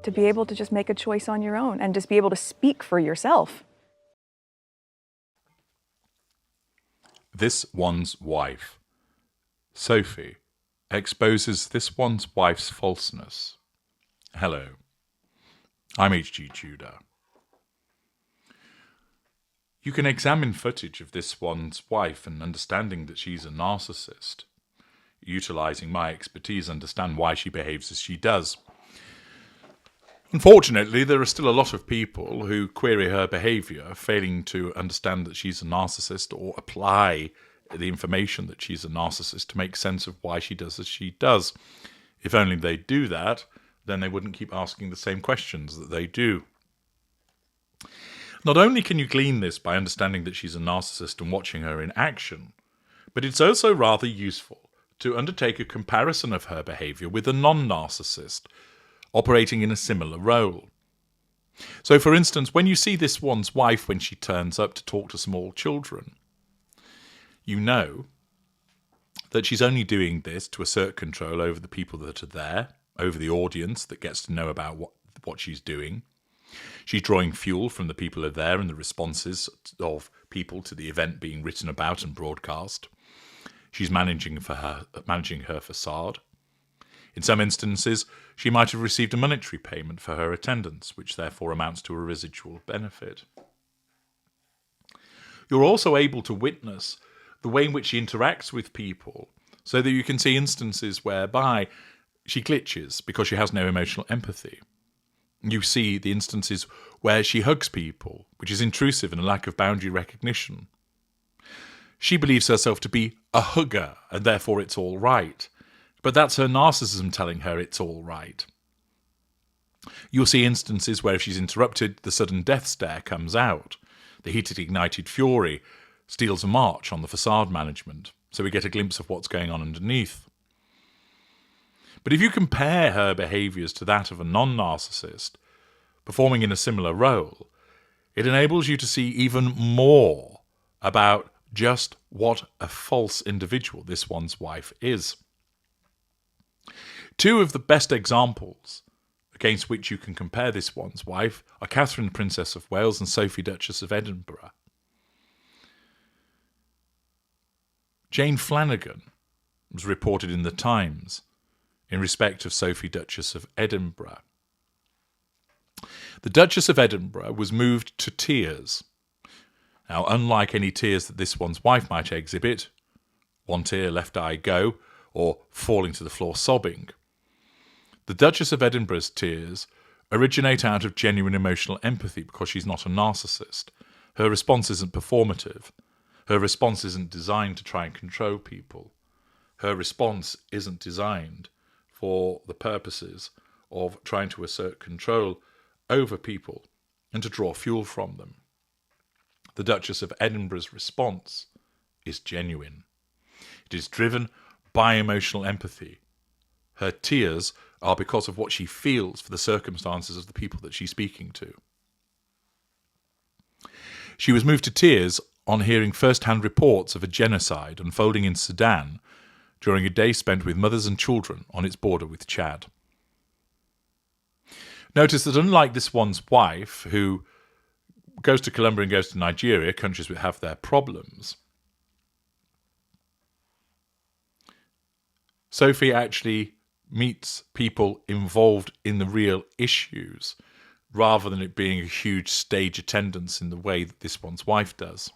to be able to just make a choice on your own and just be able to speak for yourself. This One's Wife. Sophie exposes this one's wife's falseness. Hello, I'm H.G. Tudor. You can examine footage of this one's wife and understanding that she's a narcissist, utilising my expertise, understand why she behaves as she does. Unfortunately, there are still a lot of people who query her behaviour, failing to understand that she's a narcissist or apply the information that she's a narcissist to make sense of why she does as she does. If only they'd do that, then they wouldn't keep asking the same questions that they do. Not only can you glean this by understanding that she's a narcissist and watching her in action, but it's also rather useful to undertake a comparison of her behaviour with a non-narcissist operating in a similar role. So, for instance, when you see this one's wife when she turns up to talk to small children, you know that she's only doing this to assert control over the people that are there, over the audience that gets to know about what she's doing. She's drawing fuel from the people who are there and the responses of people to the event being written about and broadcast. She's managing her facade. In some instances, she might have received a monetary payment for her attendance, which therefore amounts to a residual benefit. You're also able to witness the way in which she interacts with people, so that you can see instances whereby she glitches because she has no emotional empathy. You see the instances where she hugs people, which is intrusive and a lack of boundary recognition. She believes herself to be a hugger, and therefore it's all right. But that's her narcissism telling her it's all right. You'll see instances where if she's interrupted, the sudden death stare comes out. The heated, ignited fury steals a march on the facade management, so we get a glimpse of what's going on underneath. But if you compare her behaviours to that of a non-narcissist, performing in a similar role, it enables you to see even more about just what a false individual this one's wife is. Two of the best examples against which you can compare this one's wife are Catherine, Princess of Wales, and Sophie, Duchess of Edinburgh. Jane Flanagan was reported in the Times in respect of Sophie, Duchess of Edinburgh. The Duchess of Edinburgh was moved to tears. Now, unlike any tears that this one's wife might exhibit, one tear, left eye go, or falling to the floor sobbing, the Duchess of Edinburgh's tears originate out of genuine emotional empathy because she's not a narcissist. Her response isn't performative. Her response isn't designed to try and control people. Her response isn't designed for the purposes of trying to assert control over people and to draw fuel from them. The Duchess of Edinburgh's response is genuine. It is driven by emotional empathy. Her tears are because of what she feels for the circumstances of the people that she's speaking to. She was moved to tears on hearing first-hand reports of a genocide unfolding in Sudan during a day spent with mothers and children on its border with Chad. Notice that unlike this one's wife, who goes to Colombia and goes to Nigeria, countries that have their problems, Sophie actually meets people involved in the real issues, rather than it being a huge stage attendance in the way that this one's wife does.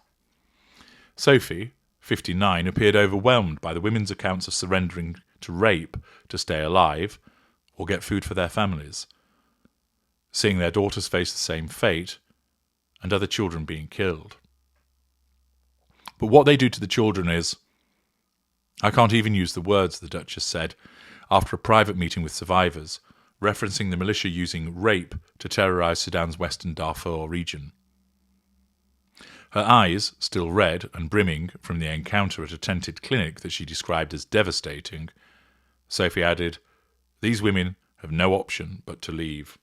Sophie, 59, appeared overwhelmed by the women's accounts of surrendering to rape to stay alive or get food for their families, seeing their daughters face the same fate and other children being killed. But what they do to the children is, I can't even use the words, the Duchess said, after a private meeting with survivors, referencing the militia using rape to terrorise Sudan's western Darfur region. Her eyes, still red and brimming from the encounter at a tented clinic that she described as devastating, Sophie added, "These women have no option but to leave."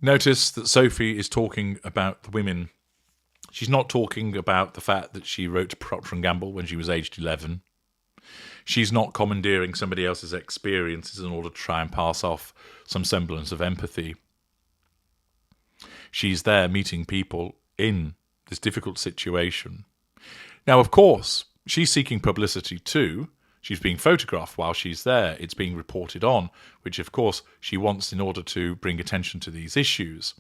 Notice that Sophie is talking about the women. She's not talking about the fact that she wrote to Procter & Gamble when she was aged 11. She's not commandeering somebody else's experiences in order to try and pass off some semblance of empathy. She's there meeting people in this difficult situation. Now, of course, she's seeking publicity too. She's being photographed while she's there. It's being reported on, which, of course, she wants in order to bring attention to these issues.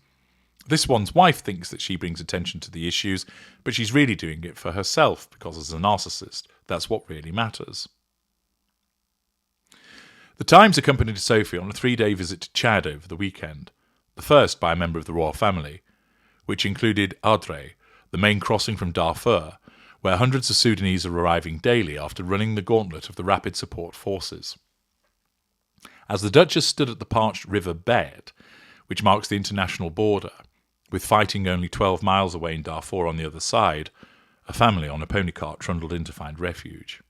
This one's wife thinks that she brings attention to the issues, but she's really doing it for herself, because as a narcissist, that's what really matters. The Times accompanied Sophie on a 3-day visit to Chad over the weekend, the first by a member of the royal family, which included Adre, the main crossing from Darfur, where hundreds of Sudanese are arriving daily after running the gauntlet of the Rapid Support Forces. As the Duchess stood at the parched river bed, which marks the international border, with fighting only 12 miles away in Darfur on the other side, a family on a pony cart trundled in to find refuge.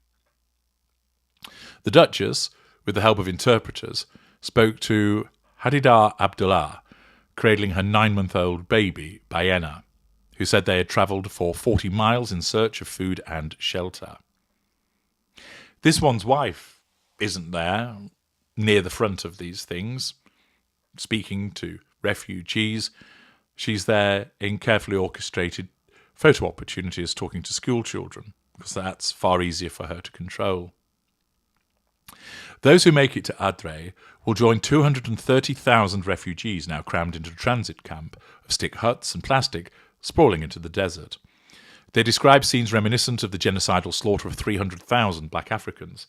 The Duchess, with the help of interpreters, spoke to Hadidar Abdullah, cradling her 9-month-old baby, Bayena, who said they had travelled for 40 miles in search of food and shelter. This one's wife isn't there, near the front of these things, speaking to refugees. She's there in carefully orchestrated photo opportunities talking to school children, because that's far easier for her to control. Those who make it to Adre will join 230,000 refugees now crammed into a transit camp of stick huts and plastic, sprawling into the desert. They describe scenes reminiscent of the genocidal slaughter of 300,000 black Africans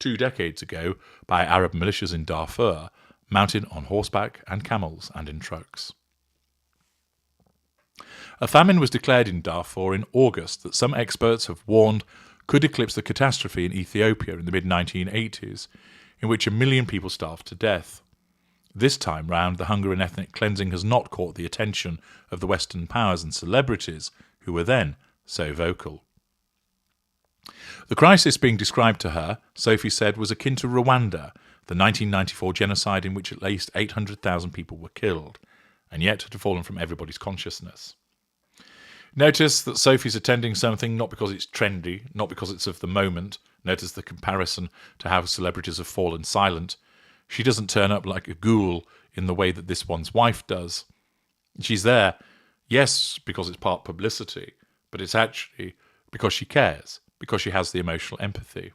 2 decades ago by Arab militias in Darfur, mounted on horseback and camels and in trucks. A famine was declared in Darfur in August that some experts have warned could eclipse the catastrophe in Ethiopia in the mid-1980s, in which 1 million people starved to death. This time round, the hunger and ethnic cleansing has not caught the attention of the Western powers and celebrities who were then so vocal. The crisis being described to her, Sophie said, was akin to Rwanda, the 1994 genocide in which at least 800,000 people were killed, and yet had fallen from everybody's consciousness. Notice that Sophie's attending something not because it's trendy, not because it's of the moment. Notice the comparison to how celebrities have fallen silent. She doesn't turn up like a ghoul in the way that this one's wife does. She's there, yes, because it's part publicity, but it's actually because she cares, because she has the emotional empathy.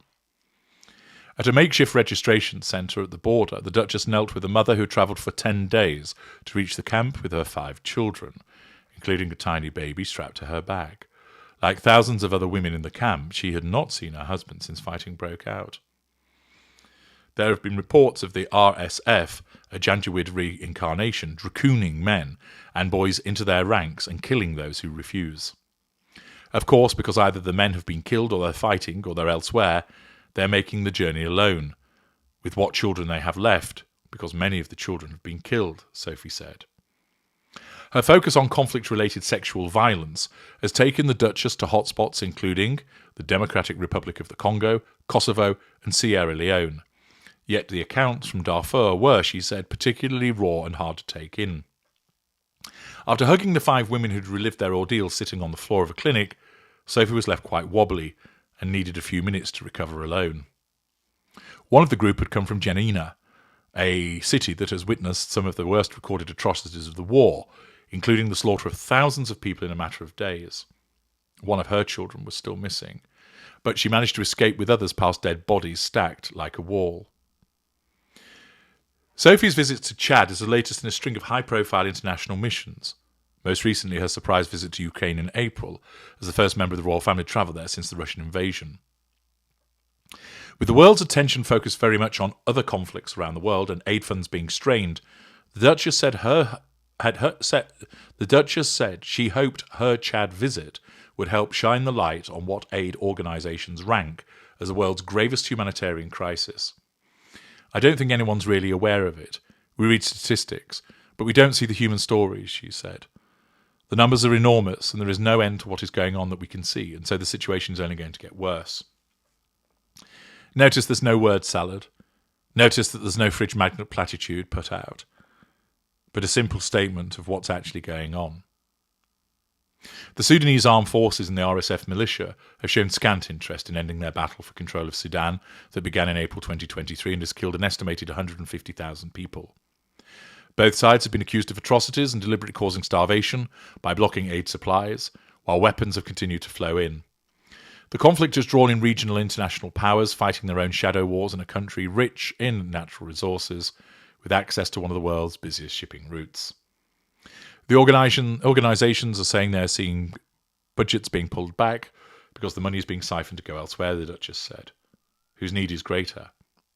At a makeshift registration centre at the border, the Duchess knelt with a mother who travelled for 10 days to reach the camp with her 5 children, including a tiny baby strapped to her back. Like thousands of other women in the camp, she had not seen her husband since fighting broke out. There have been reports of the RSF, a Janjaweed reincarnation, dracooning men and boys into their ranks and killing those who refuse. Of course, because either the men have been killed or they're fighting or they're elsewhere, they're making the journey alone, with what children they have left, because many of the children have been killed, Sophie said. Her focus on conflict-related sexual violence has taken the Duchess to hotspots including the Democratic Republic of the Congo, Kosovo and Sierra Leone. Yet the accounts from Darfur were, she said, particularly raw and hard to take in. After hugging the 5 women who'd relived their ordeal sitting on the floor of a clinic, Sophie was left quite wobbly and needed a few minutes to recover alone. One of the group had come from Janina, a city that has witnessed some of the worst recorded atrocities of the war, including the slaughter of thousands of people in a matter of days. One of her children was still missing, but she managed to escape with others past dead bodies stacked like a wall. Sophie's visit to Chad is the latest in a string of high-profile international missions. Most recently, her surprise visit to Ukraine in April, as the first member of the royal family travelled there since the Russian invasion. With the world's attention focused very much on other conflicts around the world and aid funds being strained, the Duchess said she hoped her Chad visit would help shine the light on what aid organisations rank as the world's gravest humanitarian crisis. I don't think anyone's really aware of it. We read statistics, but we don't see the human stories, she said. The numbers are enormous, and there is no end to what is going on that we can see, and so the situation is only going to get worse. Notice there's no word salad. Notice that there's no fridge magnet platitude put out, but a simple statement of what's actually going on. The Sudanese armed forces and the RSF militia have shown scant interest in ending their battle for control of Sudan that began in April 2023 and has killed an estimated 150,000 people. Both sides have been accused of atrocities and deliberately causing starvation by blocking aid supplies, while weapons have continued to flow in. The conflict has drawn in regional international powers fighting their own shadow wars in a country rich in natural resources, with access to one of the world's busiest shipping routes. The organisations are saying they're seeing budgets being pulled back because the money is being siphoned to go elsewhere, the Duchess said. Whose need is greater?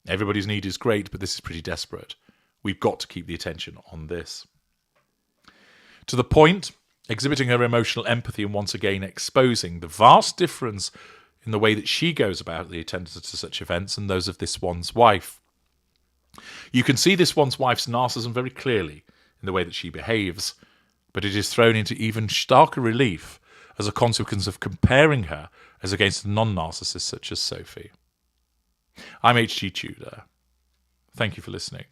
Everybody's need is great, but this is pretty desperate. We've got to keep the attention on this. To the point, exhibiting her emotional empathy and once again exposing the vast difference in the way that she goes about the attendance to such events and those of this one's wife. You can see this one's wife's narcissism very clearly in the way that she behaves, but it is thrown into even starker relief as a consequence of comparing her as against non-narcissists such as Sophie. I'm HG Tudor. Thank you for listening.